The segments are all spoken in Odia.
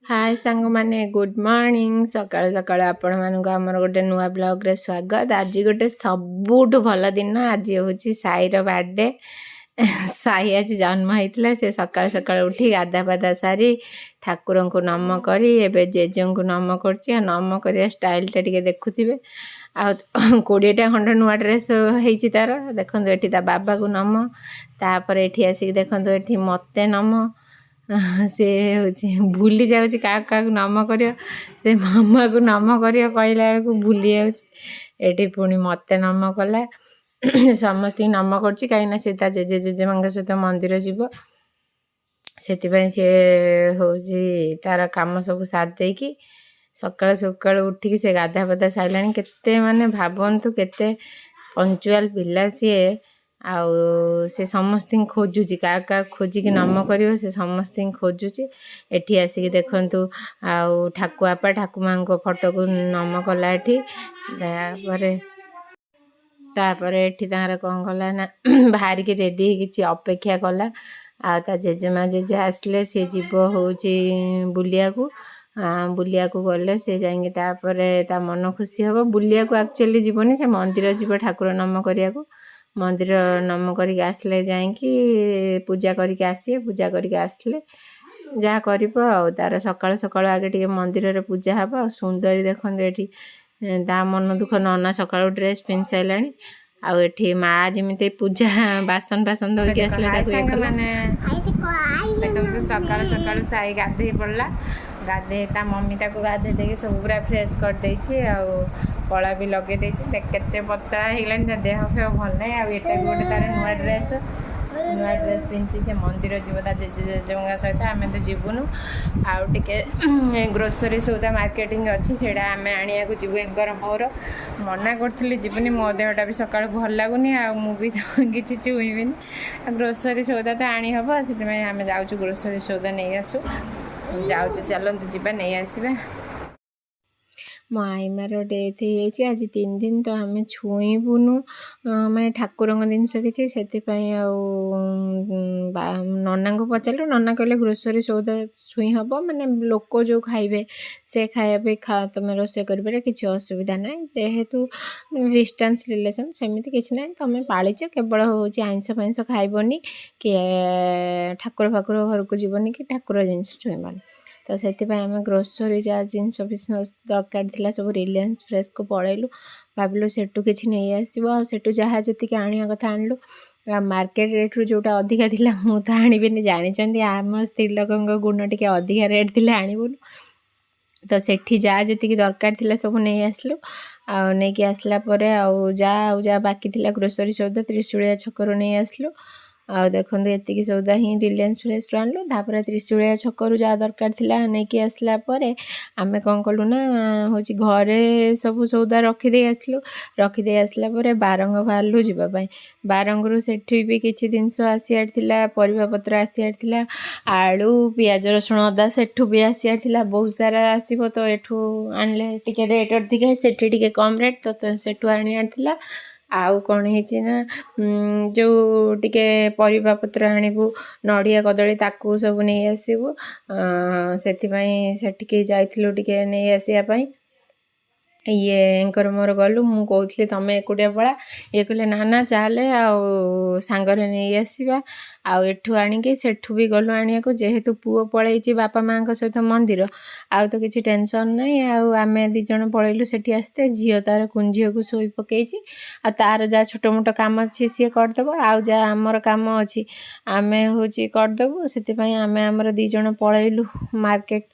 हाय सांग माने गुड मॉर्निंग सकाळ सकाळ आपण मानक आमर गोटे नुआ ब्लॉग रे स्वागत। आज गोटे सबुठ भल दिन, आज हूँ साईर बर्थडे। साई आज जन्म होता से सकाळ सकाळ उठी गाधा पाधा सारी ठाकुर को नम करी एबे जेजे को नम कर नम कर स्टाइल टे देखुवे। आ 20टा खंड नुआ ड्रेस होती तार देखो ये बाबा को नम तापर ये आसिक देखो ये मत नम से हूँ भूली जाऊँ क्या नम कर से मामा को नम कर कहला बेलू भूली जाऊँगी पुणी मत नम कला समस्त नम कर कहीं से जेजे जेजेमा सहित मंदिर जीव से हूँ तार कम सब साथ देकी सकाल सकाल उठिकी से गाधा पाधा सारा केते माने भावतु केते पंचुआल पिला सी आउ से समस्त खोजुची क्या खोजिकी नम कर से समस्त खोजुची। एठी आसिक देखंतु आउ ठाकुआपा ठाकु माँ फोटो को नम कला तापर एठी तार कौन कला ना बाहर की रेडी किसी अपेक्षा कला आ जेजेमा जेजे आसले सी जीव हूँ बुलिया को बुलिया को गले से जाइए ता मन खुशी हम बुलिया को एक्चुअली जीवनी से मंदिर जीव ठाकुर नम करिया को मंदिर नम करके आसले जाइकी पूजा करके आसिए पूजा करके आसले जहाँ कर तार सकाल सकाल आगे टे मंदिर रे पूजा हवा सुंदरी देखते ये ता मन दुख नना सकाल ड्रेस पिंधि सारा आउ एठी माँ जमी पूजा बासन बासन धोके आसले माने देखो सकाल सकाल साई गाधे पड़ला गाधे ता मम्मी ताको गाधे देके सब पूरा फ्रेश कर देछि आउ कला भी लगे देछि देख केते पतला हेलानी ता देह फेह भल नै आउ एटा भी गोटे तार नुआ ड्रेस पिंधि से मंदिर जीव ता जेजेमा सहित आम तो जीवनु आउ टिके ग्रोसरी सौदा मार्केटिंग अच्छी से आम आनिया को जीव एंकर मोर मना करी जीवनी मो देहटा भी सका भल लगुनि भी किसी छुईबिनी ग्रोसरी सौदा तो आनी हम से आम जाऊँ ग्रोसरी सौदा नहीं आसू जाऊँ चलतु जावा नहीं आसवा। मो आईमार डेथ हो आज 3 दिन तो आम छुईबुनु माने ठाकुर जिनस किसी से नना को पचारू नना कहले ग्रोसरी सौदा छुई हम माने लोक जो खाइबे से खाया तुम रोसे कर किसी असुविधा ना जेहेतु डिस्टेंस रिलेशन सेमती किसी ना तुम पाच केवल हूँ आइंस फाइंस खाइबनी कि ठाकुर फाकुर घर को जीवनी कि ठाकुर जिनस छुईबनी तो से आम ग्रोसरी जहाँ जिनस दरकार थी सब रिलायंस फ्रेश को पलैलु भाविलु सेठू किसी नहीं आसो आठू जहाँ जी आने कथा आणलु मार्केट रेट्रु जोटा अधिका थिला मु तो आनिबिनी जानी आम स्त्री लोकों गुण टी अधिका रेट थी आणबुनु तो सेठी जहाँ जी दरकार थी सब नहीं आसलु आने आसला जहाँ बाकी थी ग्रोसरी सौदा त्रिशूलिया छकरू नहीं आसलु आ देखो ये सौदा ही रिलायंस फ्रेश आणलु तापर त्रिशूलिया छकरू जहाँ दरकार थी नहीं आसला आम कौन कलु ना हूँ घरे सब सौदा रखीदे आसलु रखीदे आसला बारंग बाहरलु जावाई बारंगरू सेठी भी किसी जिनस आसार थी परिबा पत्र आसार थी आलू पियाज रसुण अदा सेठू भी आसार थी बहुत सारा आसो तो एठू आणले टिके रेट अधिका सेठी टिके कम रेट तो सेठू आनियार थिला आउ कौन है जो टिके परिबा पत्र आणबू नड़िया कदली ताकू सब नहीं आसबू से जाइलु टिके नहीं आसापी ये एंकर मोर गलु मु कहूली तुम एकुटिया पड़ा ये कहले ना ना चले आंगर नहीं आसवा आठू आणिकी सेठू भी गलु आनिया को जेहेतु पुओ पलैची बापा माँ सहित मंदिर आउ तो किसी टेंशन नहीं आम दीज पलैलु सेठी आसते झील तार कुंझील को शोई पकई आ तार जहाँ छोट मोट काम अच्छी सी करदेव आउ जहाँ आमर कम अच्छी आम हूँ करदेवु से आम आमर दीज पलैलु मार्केट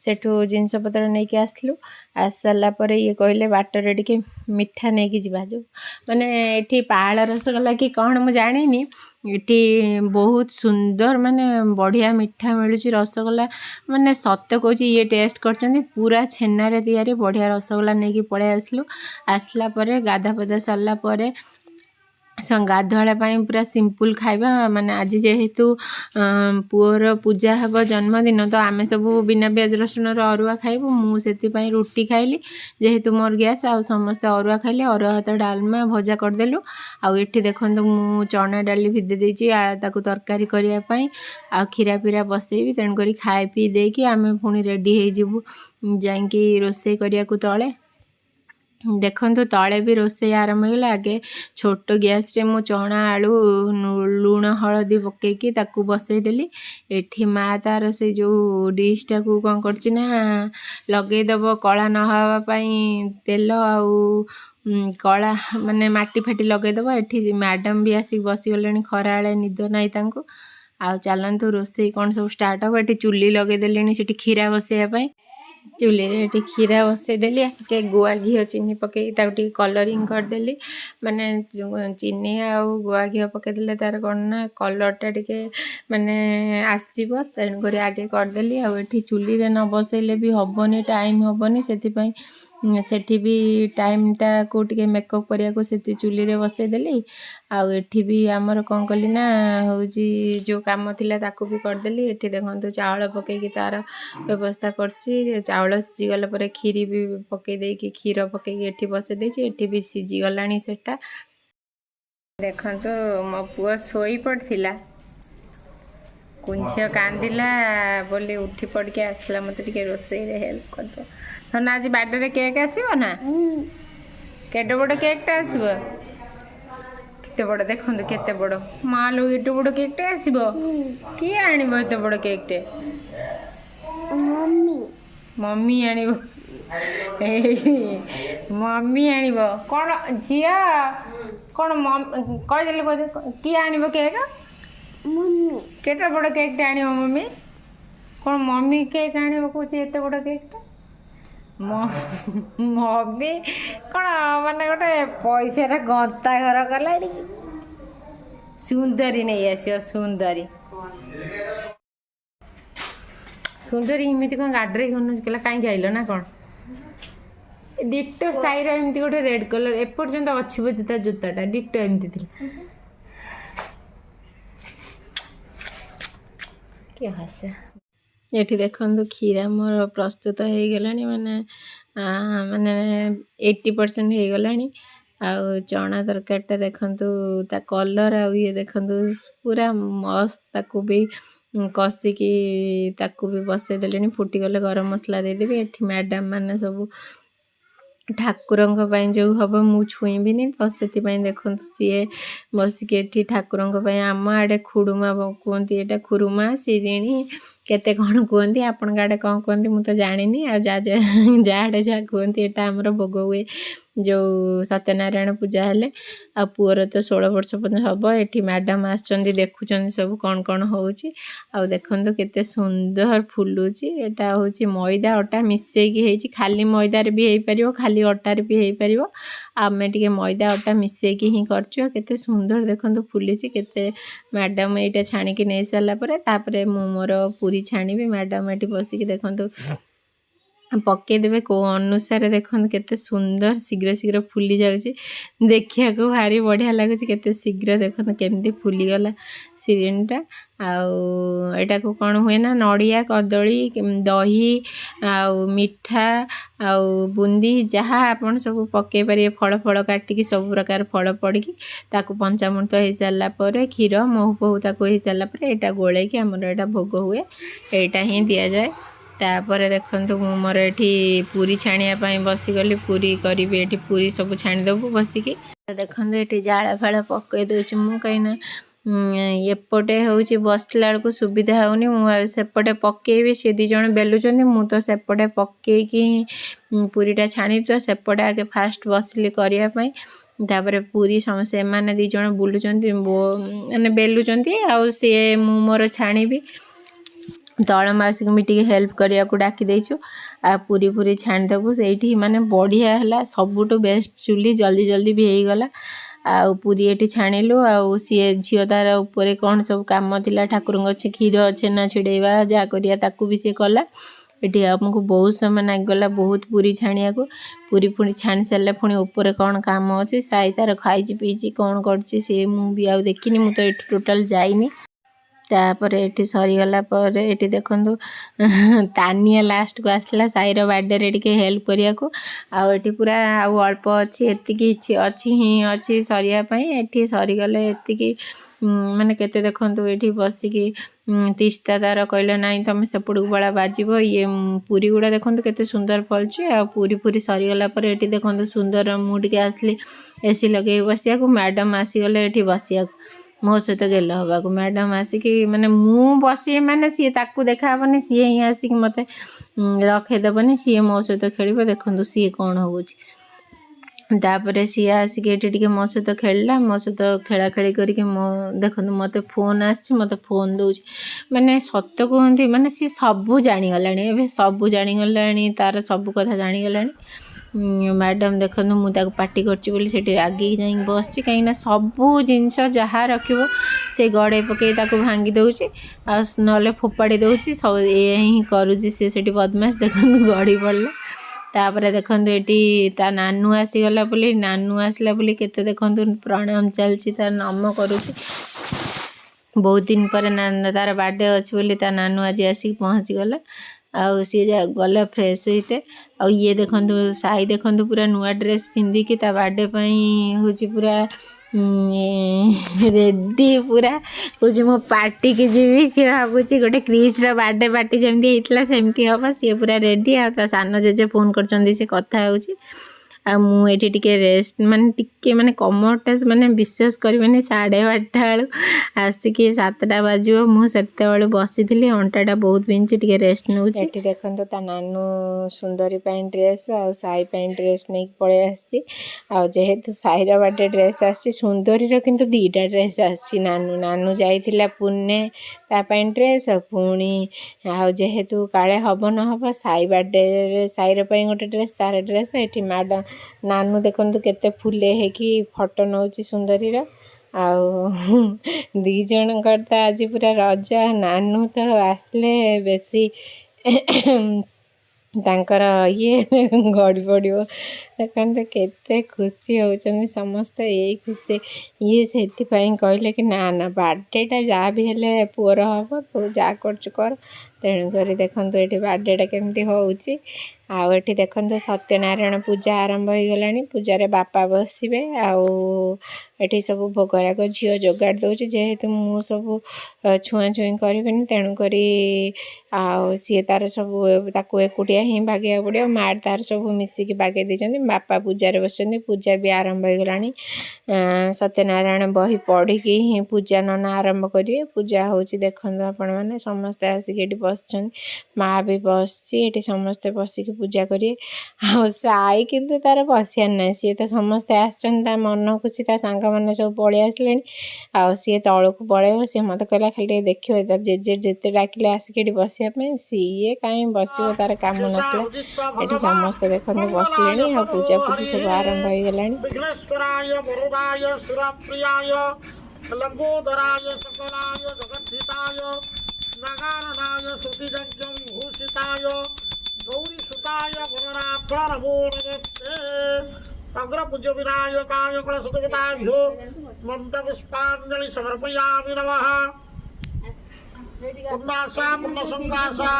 सेठू जिनस पत्र नहीं कि आसलु आस सारापर ये कहले बाटर टिके मिठा नहीं कि जा जो माने ये पाहाड़ रसगोला कि कौन मुझे जानी ये बहुत सुंदर माने बढ़िया मिठा मिलूँ रसगोला माने सत कौच ये टेस्ट कर पूरा छेनारे तैयारी बढ़िया रसगोला नहीं कि पलि आसलु आसला गाधा पाधा सरला ଗାଧୁଆଳ ପାଇଁ ପୁରା ସିମ୍ପୁଲ୍ ଖାଇବା ମାନେ ଆଜି ଯେହେତୁ ପୁଅର ପୂଜା ହେବ ଜନ୍ମଦିନ ତ ଆମେ ସବୁ ବିନା ପିଆଜ ରସୁଣର ଅରୁଆ ଖାଇବୁ। ମୁଁ ସେଥିପାଇଁ ରୁଟି ଖାଇଲି ଯେହେତୁ ମୋର ଗ୍ୟାସ୍, ଆଉ ସମସ୍ତେ ଅରୁଆ ଖାଇଲେ। ଅରୁଆ ଭାତ ଡାଲମା ଭଜା କରିଦେଲୁ। ଆଉ ଏଠି ଦେଖନ୍ତୁ ମୁଁ ଚଣା ଡାଲି ଭିଦେଇ ଦେଇଛି ତାକୁ ତରକାରୀ କରିବା ପାଇଁ, ଆଉ କ୍ଷୀରା ଫିରା ବସେଇବି। ତେଣୁକରି ଖାଇ ପିଇ ଦେଇକି ଆମେ ପୁଣି ରେଡ଼ି ହେଇଯିବୁ ଯାଇକି ରୋଷେଇ କରିବାକୁ ତଳେ। ଦେଖନ୍ତୁ ତଳେ ବି ରୋଷେଇ ଆରମ୍ଭ ହେଇଗଲା। ଆଗେ ଛୋଟ ଗ୍ୟାସ୍ରେ ମୁଁ ଚଣା ଆଳୁ ଲୁଣ ହଳଦୀ ପକେଇକି ତାକୁ ବସେଇଦେଲି। ଏଠି ମା ତାର ସେ ଯେଉଁ ଡିଶ୍ଟାକୁ କ'ଣ କରୁଛି ନା ଲଗେଇଦେବ କଳା ନ ହେବା ପାଇଁ ତେଲ, ଆଉ କଳା ମାନେ ମାଟି ଫାଟି ଲଗେଇଦେବ। ଏଠି ମ୍ୟାଡ଼ାମ୍ ବି ଆସିକି ବସିଗଲେଣି, ଖରାବେଳେ ନିଦ ନାହିଁ ତାଙ୍କୁ। ଆଉ ଚାଲନ୍ତୁ ରୋଷେଇ କ'ଣ ସବୁ ଷ୍ଟାର୍ଟ ହେବ। ଏଠି ଚୁଲି ଲଗେଇଦେଲିଣି ସେଠି କ୍ଷୀରା ବସେଇବା ପାଇଁ। ଚୁଲିରେ ଏଠି କ୍ଷୀରା ବସେଇଦେଲି। ଟିକେ ଗୁଆ ଘିଅ ଚିନି ପକେଇକି ତାକୁ ଟିକେ କଲରିଂ କରିଦେଲି। ମାନେ ଚିନି ଆଉ ଗୁଆ ଘିଅ ପକେଇଦେଲେ ତାର କ'ଣ ନା କଲର୍ଟା ଟିକେ ମାନେ ଆସିଯିବ, ତେଣୁକରି ଆଗେ କରିଦେଲି। ଆଉ ଏଠି ଚୁଲିରେ ନ ବସେଇଲେ ବି ହେବନି, ଟାଇମ୍ ହେବନି। ସେଥିପାଇଁ ସେଠି ବି ଟାଇମ୍ଟାକୁ ଟିକେ ମେକଅପ୍ କରିବାକୁ ସେଠି ଚୁଲିରେ ବସେଇଦେଲି। ଆଉ ଏଠି ବି ଆମର କ'ଣ କଲି ନା ହେଉଛି ଯେଉଁ କାମ ଥିଲା ତାକୁ ବି କରିଦେଲି। ଏଠି ଦେଖନ୍ତୁ ଚାଉଳ ପକେଇକି ତାର ବ୍ୟବସ୍ଥା କରିଛି। ଚାଉଳ ସିଝିଗଲା ପରେ କ୍ଷୀରି ବି ପକେଇ ଦେଇକି କ୍ଷୀର ପକେଇକି ଏଠି ବସେଇ ଦେଇଛି। ଏଠି ବି ସିଝିଗଲାଣି ସେଟା। ଦେଖନ୍ତୁ ମୋ ପୁଅ ଶୋଇ ପଡ଼ିଥିଲା, କୁଞ୍ଝିଅ କାନ୍ଦିଲା ବୋଲି ଉଠି ପଡ଼ିକି ଆସିଲା ମୋତେ ଟିକେ ରୋଷେଇରେ ହେଲ୍ପ କରିଦେବ। ଧନ ଆଜି ବାର୍ଥଡେରେ କେକ୍ ଆସିବ ନା? କେତେ ବଡ଼ କେକ୍ଟା ଆସିବ? କେତେ ବଡ଼ ଦେଖନ୍ତୁ, କେତେ ବଡ଼ ମାଲୋ, ଏତେ ବଡ଼ କେକ୍ଟେ ଆସିବ? କିଏ ଆଣିବ ଏତେ ବଡ଼ କେକ୍ଟେ? ମମି ଆଣିବ। ମମି ଆଣିବ। କ'ଣ ଝିଅ କ'ଣ କହିଦେଲି କିଏ ଆଣିବ କେକ୍? ମମି। କେତେ ବଡ଼ କେକ୍ଟେ ଆଣିବ ମମି? କ'ଣ ମମି କେକ୍ ଆଣିବ କହୁଛି, ଏତେ ବଡ଼ କେକ୍ଟା? ମମି କ'ଣ ମାନେ ଗୋଟେ ପଇସାର ଗନ୍ତା ଘର କଲାଣି। ସୁନ୍ଦରୀ ନେଇ ଆସିବ, ସୁନ୍ଦରୀ। ସୁନ୍ଦରୀ ଏମିତି କ'ଣ ଗାଡ଼ିରେ କହିଲା କାହିଁକି ଆଇଲ ନା କ'ଣ? ଡିଟୋ ସାଇର ଏମିତି ଗୋଟେ ରେଡ୍ କଲର୍ ଏପର୍ଯ୍ୟନ୍ତ ଅଛି ବୋଧେ ତା ଜୋତାଟା, ଡିଟୋ ଏମିତି ଥିଲା। କି ହସ। ଏଠି ଦେଖନ୍ତୁ କ୍ଷୀରା ମୋର ପ୍ରସ୍ତୁତ ହେଇଗଲାଣି, ମାନେ 80% ହେଇଗଲାଣି। ଆଉ ଚଣା ତରକାରୀଟା ଦେଖନ୍ତୁ ତା କଲର୍, ଆଉ ଇଏ ଦେଖନ୍ତୁ ପୁରା ମସ୍ତ। ତାକୁ ବି କଷିକି ତାକୁ ବି ବସେଇ ଦେଲେଣି। ଫୁଟିଗଲେ ଗରମ ମସଲା ଦେଇଦେବି। ଏଠି ମ୍ୟାଡ଼ାମ୍ ମାନେ ସବୁ ଠାକୁରଙ୍କ ପାଇଁ ଯେଉଁ ହେବ ମୁଁ ଛୁଇଁବିନି, ତ ସେଥିପାଇଁ ଦେଖନ୍ତୁ ସିଏ ବସିକି ଏଠି ଠାକୁରଙ୍କ ପାଇଁ, ଆମ ଆଡ଼େ ଖୁଡ଼ୁମା କୁହନ୍ତି, ଏଇଟା ଖୁରୁମା ଶିରିଣୀ କେତେ କ'ଣ କୁହନ୍ତି, ଆପଣଙ୍କ ଆଡ଼େ କ'ଣ କୁହନ୍ତି ମୁଁ ତ ଜାଣିନି। ଆଉ ଯାଆଡ଼େ ଯାହା କୁହନ୍ତି, ଏଇଟା ଆମର ଭୋଗ ହୁଏ ଯେଉଁ ସତ୍ୟନାରାୟଣ ପୂଜା ହେଲେ। ଆଉ ପୁଅର ତ 16 ବର୍ଷ ପର୍ଯ୍ୟନ୍ତ ହେବ। ଏଠି ମ୍ୟାଡ଼ାମ୍ ଆସୁଛନ୍ତି, ଦେଖୁଛନ୍ତି ସବୁ କ'ଣ କ'ଣ ହେଉଛି। ଆଉ ଦେଖନ୍ତୁ କେତେ ସୁନ୍ଦର ଫୁଲୁଛି। ଏଇଟା ହେଉଛି ମଇଦା ଅଟା ମିଶେଇକି ହେଇଛି। ଖାଲି ମଇଦାରେ ବି ହେଇପାରିବ, ଖାଲି ଅଟାରେ ବି ହେଇପାରିବ। ଆମେ ଟିକେ ମଇଦା ଅଟା ମିଶେଇକି ହିଁ କରିଛୁ। ଆଉ କେତେ ସୁନ୍ଦର ଦେଖନ୍ତୁ ଫୁଲିଛି। କେତେ ମ୍ୟାଡ଼ାମ୍ ଏଇଟା ଛାଣିକି ନେଇ ସାରିଲା ପରେ ତାପରେ ମୁଁ ମୋର ପୁରୀ ଛାଣିବି। ମ୍ୟାଡ଼ାମ୍ ଏଠି ବସିକି ଦେଖନ୍ତୁ ପକେଇଦେବେ କେଉଁ ଅନୁସାରେ। ଦେଖନ୍ତୁ କେତେ ସୁନ୍ଦର ଶୀଘ୍ର ଶୀଘ୍ର ଫୁଲି ଯାଉଛି, ଦେଖିବାକୁ ଭାରି ବଢ଼ିଆ ଲାଗୁଛି। କେତେ ଶୀଘ୍ର ଦେଖନ୍ତୁ କେମିତି ଫୁଲିଗଲା ଶିରିଣୀଟା। ଆଉ ଏଇଟାକୁ କ'ଣ ହୁଏ ନା ନଡ଼ିଆ କଦଳୀ ଦହି ଆଉ ମିଠା ଆଉ ବୁନ୍ଦି ଯାହା ଆପଣ ସବୁ ପକେଇ ପାରିବେ, ଫଳ କାଟିକି ସବୁ ପ୍ରକାର ଫଳ ପଡ଼ିକି ତାକୁ ପଞ୍ଚାମୃତ ହେଇସାରିଲା ପରେ କ୍ଷୀର ମହୁ ଫହୁ ତାକୁ ହେଇସାରିଲା ପରେ ଏଇଟା ଗୋଳେଇକି ଆମର ଏଇଟା ଭୋଗ ହୁଏ। ଏଇଟା ହିଁ ଦିଆଯାଏ। ତାପରେ ଦେଖନ୍ତୁ ମୁଁ ମୋର ଏଠି ପୁରୀ ଛାଣିବା ପାଇଁ ବସିଗଲି। ପୁରୀ କରିବି, ଏଠି ପୁରୀ ସବୁ ଛାଣିଦେବୁ ବସିକି। ଦେଖନ୍ତୁ ଏଠି ଜାଳ ଫାଳ ପକେଇ ଦେଉଛି ମୁଁ, କାହିଁକିନା ଏପଟେ ହେଉଛି ବସିଲା ବେଳକୁ ସୁବିଧା ହେଉନି। ମୁଁ ସେପଟେ ପକେଇବି, ସେ 2 ଜଣ ବେଲୁଛନ୍ତି, ମୁଁ ତ ସେପଟେ ପକେଇକି ପୁରୀଟା ଛାଣିବି। ତ ସେପଟେ ଆଗେ ଫାଷ୍ଟ ବସିଲି କରିବା ପାଇଁ। ତାପରେ ପୁରୀ ସେମାନେ 2 ଜଣ ବୁଲୁଛନ୍ତି, ମାନେ ବେଲୁଛନ୍ତି, ଆଉ ସିଏ ମୁଁ ମୋର ଛାଣିବି। ତଳ ମାଉସୀକୁ ବି ଟିକେ ହେଲ୍ପ କରିବାକୁ ଡାକି ଦେଇଛୁ। ଆଉ ପୁରୀ ଛାଣିଦେବୁ ସେଇଠି, ମାନେ ବଢ଼ିଆ ହେଲା। ସବୁଠୁ ବେଷ୍ଟ ଚୁଲି, ଜଲ୍ଦି ଜଲ୍ଦି ବି ହେଇଗଲା। ଆଉ ପୁରୀ ଏଠି ଛାଣିଲୁ। ଆଉ ସିଏ ଝିଅ ତାର ଉପରେ କ'ଣ ସବୁ କାମ ଥିଲା ଠାକୁରଙ୍କ କ୍ଷୀର ଛେନା ଛିଡ଼େଇବା ଯାହା କରିବା ତାକୁ ବି ସିଏ କଲା। ଏଠି ଆମକୁ ବହୁତ ସମୟ ଲାଗିଗଲା ବହୁତ ପୁରୀ ଛାଣିବାକୁ। ପୁରୀ ପୁଣି ଛାଣି ସାରିଲା ପୁଣି ଉପରେ କ'ଣ କାମ ଅଛି। ସାଇ ତାର ଖାଇଛି ପିଇଛି କ'ଣ କରୁଛି ସିଏ ମୁଁ ବି ଆଉ ଦେଖିନି, ମୁଁ ତ ଏଠି ଟୋଟାଲ ଯାଇନି। ତାପରେ ଏଠି ସରିଗଲା ପରେ ଏଠି ଦେଖନ୍ତୁ ତାନିଆ ଲାଷ୍ଟକୁ ଆସିଲା ସାଇର ବାର୍ଥଡେରେ ଟିକେ ହେଲ୍ପ କରିବାକୁ। ଆଉ ଏଠି ପୁରା ଆଉ ଅଳ୍ପ ଅଛି, ଏତିକି ଅଛି ହିଁ ଅଛି ସରିବା ପାଇଁ। ଏଠି ସରିଗଲେ ଏତିକି ମାନେ କେତେ ଦେଖନ୍ତୁ ଏଠି ବସିକି ତିସ୍ତା ତାର କହିଲା ନାଇଁ ତମେ ସେପଟକୁ ପଳା ବାଜିବ। ଇଏ ପୁରୀ ଗୁଡ଼ା ଦେଖନ୍ତୁ କେତେ ସୁନ୍ଦର ଫଳୁଛି। ଆଉ ପୁରୀ ସରିଗଲା ପରେ ଏଠି ଦେଖନ୍ତୁ ସୁନ୍ଦର ମୁଁ ଟିକେ ଆସିଲି ଏସି ଲଗେଇ ବସିବାକୁ, ମ୍ୟାଡ଼ାମ୍ ଆସିଗଲେ ଏଠି ବସିବାକୁ ମୋ ସହିତ ଗେଲ ହେବାକୁ। ମ୍ୟାଡ଼ାମ୍ ଆସିକି ମାନେ ମୁଁ ବସିବି ମାନେ ସିଏ ତାକୁ ଦେଖାହେବନି, ସିଏ ହିଁ ଆସିକି ମୋତେ ରଖେଇଦେବନି, ସିଏ ମୋ ସହିତ ଖେଳିବ। ଦେଖନ୍ତୁ ସିଏ କ'ଣ ହେଉଛି। ତାପରେ ସିଏ ଆସିକି ଏଠି ଟିକେ ମୋ ସହିତ ଖେଳିଲା, ମୋ ସହିତ ଖେଳାଖେଳି କରିକି ଦେଖନ୍ତୁ ମୋତେ ଫୋନ୍ ଆସିଛି, ମୋତେ ଫୋନ୍ ଦେଉଛି। ମାନେ ସତ କୁହନ୍ତି ମାନେ ସିଏ ସବୁ ଜାଣିଗଲାଣି, ଏବେ ସବୁ ଜାଣିଗଲାଣି, ତାର ସବୁ କଥା ଜାଣିଗଲାଣି। ମ୍ୟାଡ଼ାମ୍ ଦେଖନ୍ତୁ ମୁଁ ତାକୁ ପାଟି କରୁଛି ବୋଲି ସେଠି ରାଗିକି ଯାଇକି ବସିଛି, କାହିଁକିନା ସବୁ ଜିନିଷ ଯାହା ରଖିବ ସେ ଗଡ଼େଇ ପକେଇ ତାକୁ ଭାଙ୍ଗି ଦେଉଛି ଆଉ ନହେଲେ ଫୋପାଡ଼ି ଦେଉଛି। ସବୁ ଏଇଆ ହିଁ କରୁଛି ସେ ସେଠି ବଦମାସ। ଦେଖନ୍ତୁ ଗଡ଼ି ପଡ଼ିଲା। ତାପରେ ଦେଖନ୍ତୁ ଏଠି ତା ନାନୁ ଆସିଗଲା ବୋଲି, ନାନୁ ଆସିଲା ବୋଲି କେତେ ଦେଖନ୍ତୁ ପ୍ରଣାମ ଚାଲିଛି, ତାର ନମ କରୁଛି। ବହୁତ ଦିନ ପରେ ତାର ବାର୍ଥଡେ ଅଛି ବୋଲି ତା ନାନୁ ଆଜି ଆସିକି ପହଞ୍ଚିଗଲା। ଆଉ ସିଏ ଗଲା ଫ୍ରେଶ୍ ହେଇତେ। ଆଉ ଇଏ ଦେଖନ୍ତୁ ସାଇ ଦେଖନ୍ତୁ ପୁରା ନୂଆ ଡ୍ରେସ୍ ପିନ୍ଧିକି ତା ବାର୍ଥଡେ ପାଇଁ ହେଉଛି ପୁରା ରେଡ଼ି, ପୁରା କହୁଛି ମୁଁ ପାର୍ଟିକି ଯିବି। ସିଏ ଭାବୁଛି ଗୋଟେ କ୍ରିସ୍ର ବାର୍ଥଡେ ପାର୍ଟି ଯେମିତି ହେଇଥିଲା ସେମିତି ହେବ। ସିଏ ପୁରା ରେଡ଼ି। ଆଉ ତା ସାନ ଜେଜେ ଫୋନ୍ କରିଛନ୍ତି, ସେ କଥା ହେଉଛି। ଆଉ ମୁଁ ଏଠି ଟିକେ ରେଷ୍ଟ ମାନେ କମରଟା ମାନେ ବିଶ୍ୱାସ କରିବେନି 12:30 ବେଳୁ ଆସିକି 7ଟା ବାଜିବ ମୁଁ ସେତେବେଳୁ ବସିଥିଲି, ଅଣ୍ଟାଟା ବହୁତ ବିନ୍ଧୁଛି, ଟିକେ ରେଷ୍ଟ ନେଉଛି। ଏଠି ଦେଖନ୍ତୁ ତା ନାନୁ ସୁନ୍ଦରୀ ପାଇଁ ଡ୍ରେସ୍ ଆଉ ସାଇ ପାଇଁ ଡ୍ରେସ୍ ନେଇକି ପଳେଇ ଆସିଛି। ଆଉ ଯେହେତୁ ସାଇର ବାର୍ଥଡେ ଡ୍ରେସ୍ ଆସିଛି, ସୁନ୍ଦରୀର କିନ୍ତୁ 2ଟା ଡ୍ରେସ୍ ଆସିଛି। ନାନୁ ଯାଇଥିଲା ପୁନେ ତା ପାଇଁ ଡ୍ରେସ୍, ପୁଣି ଆଉ ଯେହେତୁ କାଳେ ହେବ ନ ହେବ ସାଇ ବାର୍ଥଡେରେ ସାଇର ପାଇଁ ଗୋଟେ ଡ୍ରେସ୍, ତାର ଡ୍ରେସ୍। ଏଠି ନାନୁ ଦେଖନ୍ତୁ କେତେ ଫୁଲେ ହେଇକି ଫଟୋ ନେଉଛି ସୁନ୍ଦରୀର। ଆଉ 2 ଜଣଙ୍କର ତ ଆଜି ପୁରା ରଜ। ନାନୁ ତ ଆସିଲେ ବେଶୀ ତାଙ୍କର ଗଡ଼ି ପଡ଼ିବ। ଦେଖନ୍ତୁ କେତେ ଖୁସି ହେଉଛନ୍ତି ସମସ୍ତେ, ଏଇ ଖୁସି ଇଏ ସେଥିପାଇଁ କହିଲେ କି ନା ବାର୍ଥଡେଟା ଯାହା ବି ହେଲେ ପୁଅର ହେବ, ତୁ ଯାହା କରୁଛୁ କର। ତେଣୁକରି ଦେଖନ୍ତୁ ଏଠି ବାର୍ଥଡେଟା କେମିତି ହେଉଛି। ଆଉ ଏଠି ଦେଖନ୍ତୁ ସତ୍ୟନାରାୟଣ ପୂଜା ଆରମ୍ଭ ହୋଇଗଲାଣି। ପୂଜାରେ ବାପା ବସିବେ। ଆଉ ଏଠି ସବୁ ଭୋଗରାଗ ଝିଅ ଯୋଗାଡ଼ ଦେଉଛି, ଯେହେତୁ ମୁଁ ସବୁ ଛୁଆଁଛୁଇଁ କରିବିନି, ତେଣୁକରି ଆଉ ସିଏ ତାର ସବୁ ତାକୁ ଏକୁଟିଆ ହିଁ ବାଗେଇବାକୁ ପଡ଼ିବ। ମା ତାର ସବୁ ମିଶିକି ବାଗେଇ ଦେଇଛନ୍ତି। ବାପା ପୂଜାରେ ବସିଛନ୍ତି, ପୂଜା ବି ଆରମ୍ଭ ହୋଇଗଲାଣି। ସତ୍ୟନାରାୟଣ ବହି ପଢ଼ିକି ହିଁ ପୂଜା ନନା ଆରମ୍ଭ କରିବେ। ପୂଜା ହେଉଛି ଦେଖନ୍ତୁ ଆପଣମାନେ, ସମସ୍ତେ ଆସିକି ଏଠି ବସିଛନ୍ତି, ମା ବି ବସିଛି, ଏଠି ସମସ୍ତେ ବସିକି ପୂଜା କରିବେ। ଆଉ ସାଇ କିନ୍ତୁ ତାର ବସିବାର ନାହିଁ, ସିଏ ତ ସମସ୍ତେ ଆସିଛନ୍ତି ତା ମନ ଖୁସି, ତା ସାଙ୍ଗମାନେ ସବୁ ପଳେଇ ଆସିଲେଣି। ଆଉ ସିଏ ତଳକୁ ପଳେଇବ। ସିଏ ମୋତେ କହିଲା ଖାଲି ଟିକେ ଦେଖିବ, ତାର ଜେଜେ ଯେତେ ଡାକିଲେ ଆସିକି ଏଠି ବସିବା ପାଇଁ, ସିଏ କାହିଁ ବସିବ, ତାର କାମ ନଥିଲା। ଏଠି ସମସ୍ତେ ଦେଖନ୍ତୁ ବସିଲେଣି। ଆଉ ପୂଜାପୂଜି ସବୁ ଆରମ୍ଭ ହୋଇଗଲାଣି। विघ्नेश्वराय वरुणाय सुरप्रियाय लंबोदराय सकलाय जगद्धिताय नगारणाय श्रुतियज्ञं भूषिताय गौरीसुताय गणनाथ नमो नमस्ते। अग्रपूज्य विनायकाय कुलसुतगताभ्यो मन्त्रपुष्पाञ्जलि समर्पयामि नमः। पुण्यसा पुण्यसंगासा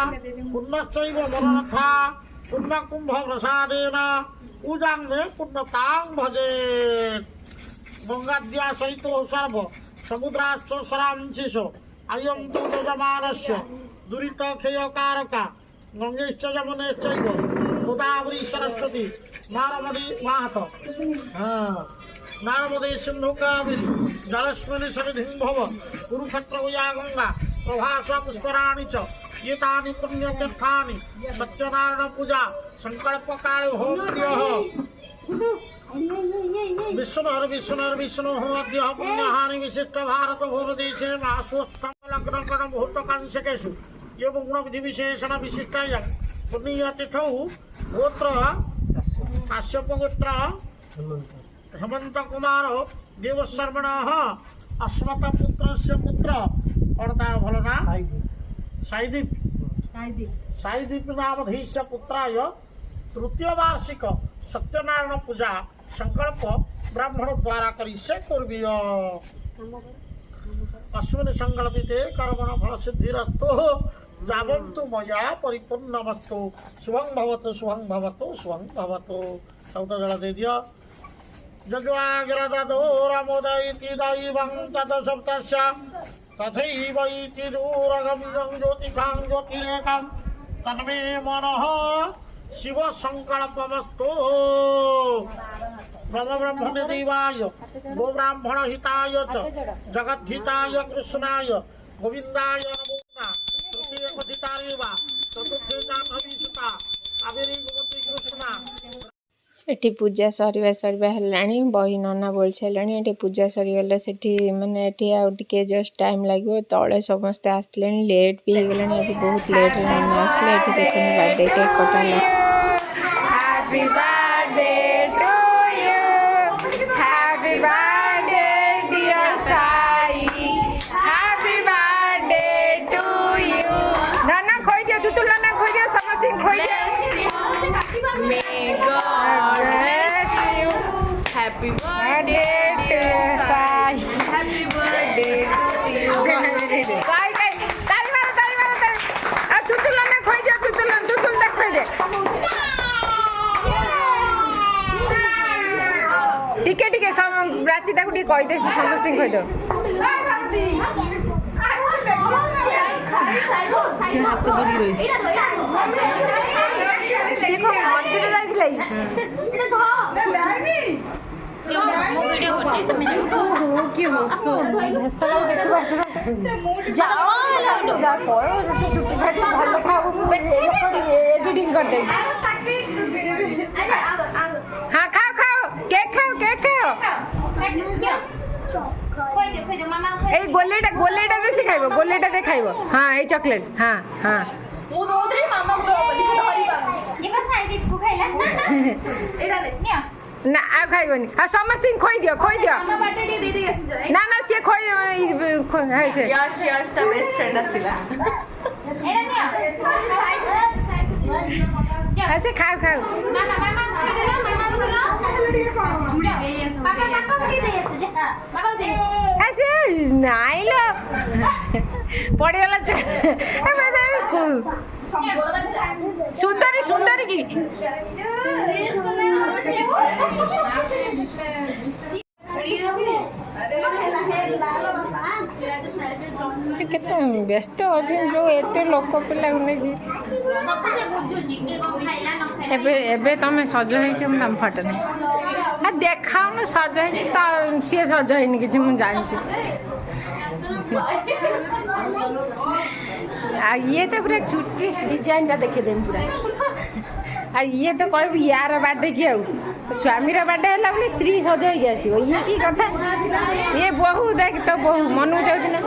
पुण्यश्चैव मनोरथा पुण्यकुम्भ प्रसादेन पूजां मे पुण्यतां भजे। गंगाद्या सहित सर्व समुद्राश्च सरांशिषु अयं तु यजमानस्य दुरितक्षयकारका गंगेश्च यमुनेश्चैव गोदावरी सरस्वती नारमदी माहत नारमदे सिंधु कावेरी जलस्मिन् सन्निधिं भव। कुरुक्षेत्र या गंगा प्रभास पुष्कराणि च एतानि पुण्यतीर्थानि सत्यनारायण पूजा संकल्प काले भवन्त्यः। विष्णु अद्य पुण्यहानि विशिष्ट भारत भूदेशे मासोत्तम लग्न गण मुहूर्त कांशकेषु एवं गुण विधि विशेषण विशिष्टाय पुण्यतिथौ गोत्र काश्यप गोत्र हेमंत कुमार देवशर्मण अस्मत् पुत्रस्य पुत्र और ता भल ना साईदीप साईदीप नामधीस्य पुत्राय तृतीय वार्षिक सत्यनारायण पूजा संकल्प ब्राह्मण द्वारा करी से कुर्वीय अस्मिन् संकल्पिते कर्मण फल सिद्धिरस्तु जावन्तु मया परिपूर्णमस्तु शुभं भवतु शुभं भवतु शुभं भवतु सौत जल दे दियो जज्वाग्रदो रामोदयति दैवं तत सप्तस्य तथैव इति दूरगम्यं ज्योतिकां ज्योतिरेकां तन्मे मनः शिव संकल्पमस्तु ब्रह्म ब्रह्मणे देवाय गो ब्राह्मण हिताय च जगद्धिताय कृष्णाय गोविंदाय नमो नमः तृतीय कथितारे वा चतुर्थे जाह्नवीसुता कावेरी गोमती कृष्णा एठी पूजा सरिबा हेलाणी बही नना बोल सारे एठी पूजा सरीगला सेठी माने एठी आ टिके जस्ट टाइम लागो तले समस्ते आसले लेट भी हो गलानी आज बहुत लेट नना आसले एठी देखन बर्थडे केक कटाला happy birthday to you happy birthday dear Sai happy birthday to you नना खोई दियो तू नना खोई दियो समस्ते खोई दियो may God bless you. Happy birthday to Sai. Happy birthday to you. Sai kai. Tali maro. A tutul na khoi dia tutul ta khoi de. टिके सम राची ताकू टिके कहि दे समस्त खइ दो से हाथ जोड़ी रही से को मंदिर जाइलै मो वीडियो करछे तमे हो के हसो भेसो देखि बात जा कोयो छुट्टी छाटी भलो खाबो एडिटिंग कर दे हां खाओ केक खाओ ए गोलेटा बेसी खाइबो गोलेटा दे खाइबो हां ए चॉकलेट हां मो दोदरे मामा को धरि पाबो ये का साइड को खाइला एडा ले निया ना आ खाइबनी आ समस्त खोइ दियो मामा बाटे दे दे ना से खोइ है से यश ता बेस्ट फ्रेंड आसिला एडा निया ऐसे खाओ मामा ऐसे नाइलो पड़ेला सुंदरी की केते व्यस्त अछि जो एते लोक पिला एबे तमे सज होइछे हम फट नहीं आ देखाउ न सज है त से सज हैनी कि हम जानि आ ये तो पूरा छुट्टी डिजाइन ता देखे देम पूरा आ ये तो कहब यार बर्थडे की आउ स्वामी रा बर्थडे हला बोले स्त्री सज होई गेसी ये की कथा ये बहु देख तो बहु मनु जाउछ ना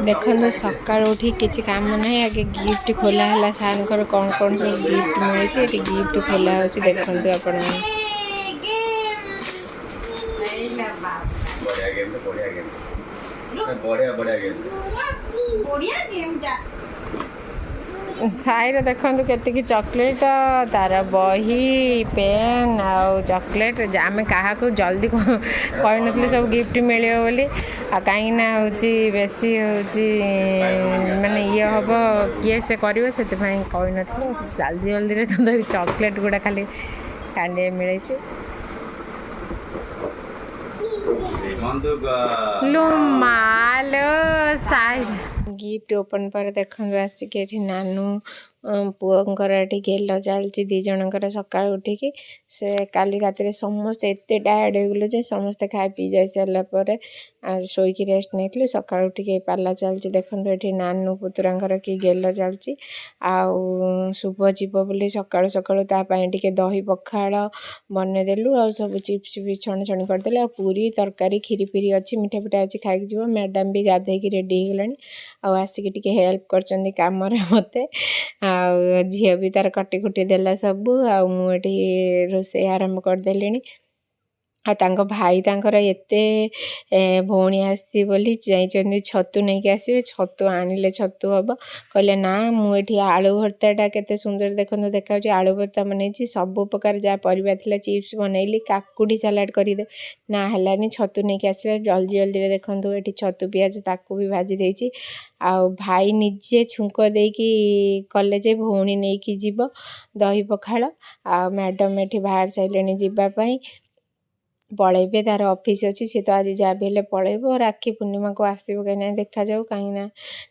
देखो सकाल उठी किसी काम नहीं आगे गिफ्ट खोला है सार कौन कौन सब गिफ्ट मिली गिफ्ट खोला हो देखते आपण साईर देखो के चॉकलेट तार बही पेन आउ चॉकलेट आम क्या जल्दी कही नी सब गिफ्ट मिले बोली कहीं बेसी माने ये हम किए से कर से कही नी जल्दी जल्दी तो चॉकलेट गुड़ा खाली कांडे मिले लुमालो साई गिफ्ट ओपन पर देखो आसिक नानू पुअर गेल चलती दी जनकर सका उठिकी से काली रात समस्त एत टायर्ड हो गलु समस्ते खाई पी जा सारापर शोक रेस्ट नहीं सका उठिक पाला चलती देखो ये नानू पुतुरा कि गेल चलती आउ शुभ जीव बोली सका सका टे दही पखाड़ बनईदेलु आ सब चिप्स भी छण छणी करदे पूरी तरकारी खीरी फीरी अच्छी मिठा पिठा अच्छी खाई जीव मैडम भी गाधेकी रेडी हो गलानी आसिक टिके हेल्प कर काम मते झील भी तार कटी कुटी देला सब आउ मुझे रोसे आरंभ करदेली ଆଉ ତାଙ୍କ ଭାଇ ତାଙ୍କର ଏତେ ଭଉଣୀ ଆସିଛି ବୋଲି ଯାଇଛନ୍ତି ଛତୁ ନେଇକି ଆସିବେ। ଛତୁ ଆଣିଲେ ଛତୁ ହବ। କହିଲେ ନା ମୁଁ ଏଠି ଆଳୁ ଭର୍ତ୍ତାଟା କେତେ ସୁନ୍ଦର ଦେଖନ୍ତୁ ଦେଖାଯାଉଛି। ଆଳୁ ଭର୍ତ୍ତା ବନେଇଛି, ସବୁ ପ୍ରକାର ଯାହା ପରିବା ଥିଲା ଚିପ୍ସ ବନେଇଲି, କାକୁଡ଼ି ସାଲାଡ଼ କରିଦେ ନା ହେଲାନି, ଛତୁ ନେଇକି ଆସିଲେ ଜଲ୍ଦିରେ ଦେଖନ୍ତୁ ଏଠି ଛତୁ ପିଆଜ ତାକୁ ବି ଭାଜି ଦେଇଛି। ଆଉ ଭାଇ ନିଜେ ଛୁଙ୍କ ଦେଇକି କଲେ ଯେ ଭଉଣୀ ନେଇକି ଯିବ ଦହି ପଖାଳ। ଆଉ ମ୍ୟାଡ଼ମ୍ ଏଠି ବାହାରି ସାରିଲେଣି ଯିବା ପାଇଁ, ପଳେଇବେ, ତାର ଅଫିସ୍ ଅଛି, ସେ ତ ଆଜି ଯାହା ବି ହେଲେ ପଳେଇବ। ରାକ୍ଷୀ ପୂର୍ଣ୍ଣିମାକୁ ଆସିବ କି ନାହିଁ ଦେଖାଯାଉ, କାହିଁକି ନା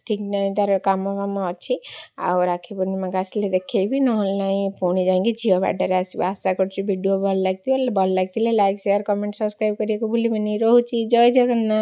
ଠିକ୍ ନାହିଁ, ତାର କାମ ଅଛି। ଆଉ ରାକ୍ଷୀ ପୂର୍ଣ୍ଣିମାକୁ ଆସିଲେ ଦେଖେଇବି, ନହେଲେ ନାହିଁ ପୁଣି ଯାଇକି ଝିଅ ବାର୍ଥଡେରେ ଆସିବ। ଆଶା କରୁଛି ଭିଡ଼ିଓ ଭଲ ଲାଗିଥିବ। ଭଲ ଲାଗିଥିଲେ ଲାଇକ୍ ସେୟାର କମେଣ୍ଟ ସବସ୍କ୍ରାଇବ୍ କରିବାକୁ ଭୁଲିବେନି। ରହୁଛି, ଜୟ ଜଗନ୍ନାଥ।